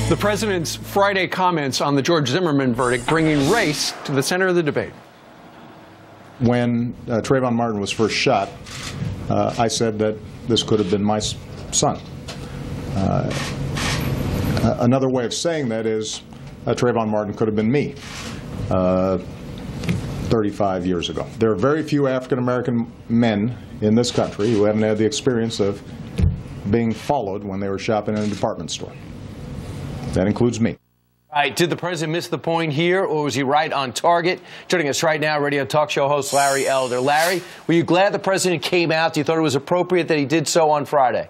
The president's Friday comments on the George Zimmerman verdict bringing race to the center of the debate. When Trayvon Martin was first shot, I said that this could have been my son. Another way of saying that is Trayvon Martin could have been me 35 years ago. There are very few African-American men in this country who haven't had the experience of being followed when they were shopping in a department store. That includes me. All right, did the president miss the point here, or was he right on target? Joining us right now, radio talk show host Larry Elder. Larry, were you glad the president came out? Do you thought it was appropriate that he did so on Friday?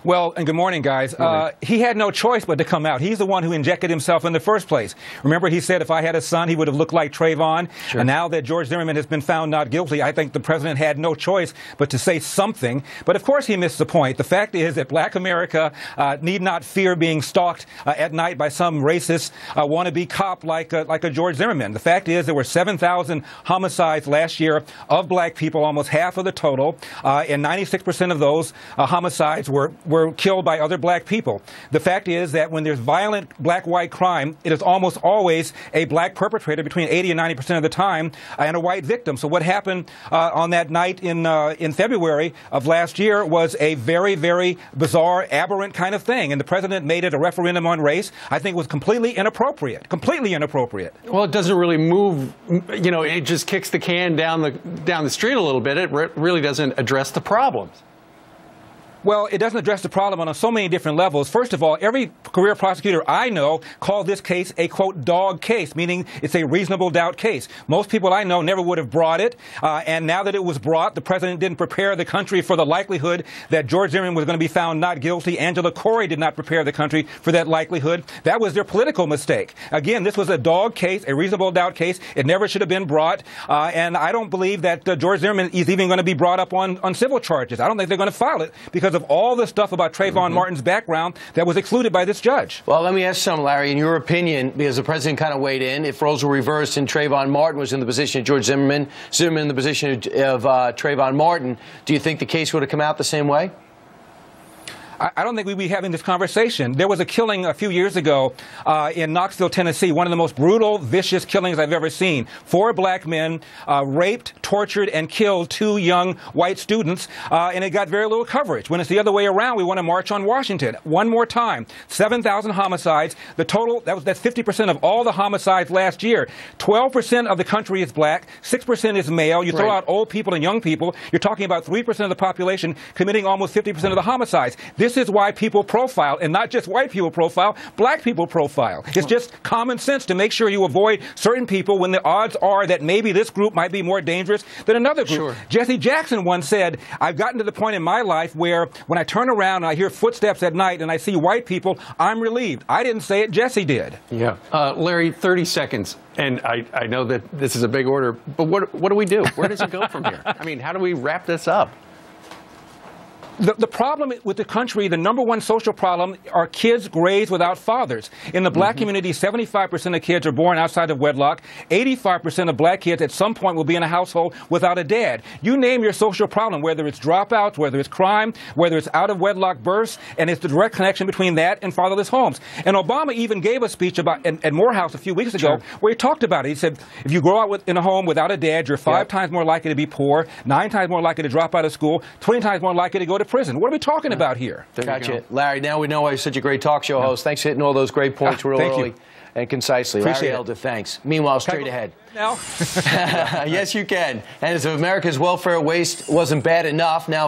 Well, and good morning, guys. He had no choice but to come out. He's the one who injected himself in the first place. Remember, he said if I had a son, he would have looked like Trayvon. Sure. And now that George Zimmerman has been found not guilty, I think the president had no choice but to say something. But of course he missed the point. The fact is that black America need not fear being stalked at night by some racist wannabe cop like a George Zimmerman. The fact is there were 7,000 homicides last year of black people, almost half of the total, and 96% of those homicides were killed by other black people. The fact is that when there's violent black-white crime, it is almost always a black perpetrator between 80 and 90% of the time and a white victim. So what happened on that night in February of last year was a very, very bizarre, aberrant kind of thing. And the president made it a referendum on race. I think it was completely inappropriate. Completely inappropriate. Well, it doesn't really move, you know, it just kicks the can down the street a little bit. It really doesn't address the problems. Well, it doesn't address the problem on so many different levels. First of all, every career prosecutor I know called this case a, quote, dog case, meaning it's a reasonable doubt case. Most people I know never would have brought it. And now that it was brought, the president didn't prepare the country for the likelihood that George Zimmerman was going to be found not guilty. Angela Corey did not prepare the country for that likelihood. That was their political mistake. Again, this was a dog case, a reasonable doubt case. It never should have been brought. And I don't believe that George Zimmerman is even going to be brought up on civil charges. I don't think they're going to file it because of all the stuff about Trayvon Martin's background that was excluded by this judge. Well, let me ask something, Larry. In your opinion, because the president kind of weighed in, if roles were reversed and Trayvon Martin was in the position of George Zimmerman, Zimmerman in the position of Trayvon Martin, do you think the case would have come out the same way? I don't think we'd be having this conversation. There was a killing a few years ago in Knoxville, Tennessee, one of the most brutal, vicious killings I've ever seen. 4 black men raped, tortured, and killed 2 young white students, and it got very little coverage. When it's the other way around, we want to march on Washington. One more time, 7,000 homicides. The total, that's 50% of all the homicides last year. 12% of the country is black, 6% is male. You throw out old people and young people, you're talking about 3% of the population committing almost 50% of the homicides. This is why people profile, and not just white people profile, black people profile. It's just common sense to make sure you avoid certain people when the odds are that maybe this group might be more dangerous than another group. Sure. Jesse Jackson once said, I've gotten to the point in my life where when I turn around and I hear footsteps at night and I see white people, I'm relieved. I didn't say it, Jesse did. Yeah. Larry, 30 seconds. And I know that this is a big order, but what do we do? Where does it go from here? I mean, how do we wrap this up? The problem with the country, the number one social problem, are kids raised without fathers. In the black community, 75% of kids are born outside of wedlock. 85% of black kids at some point will be in a household without a dad. You name your social problem, whether it's dropouts, whether it's crime, whether it's out-of-wedlock births, and it's the direct connection between that and fatherless homes. And Obama even gave a speech about at Morehouse a few weeks ago where he talked about it. He said, if you grow up in a home without a dad, you're 5 times more likely to be poor, 9 times more likely to drop out of school, 20 times more likely to go to prison. What are we talking about here? Gotcha. Larry, now we know why you're such a great talk show host. Thanks for hitting all those great points real early and concisely. Appreciate Larry Elder, thanks. Meanwhile, straight ahead. Now? Yes, you can. And as if America's welfare waste wasn't bad enough, now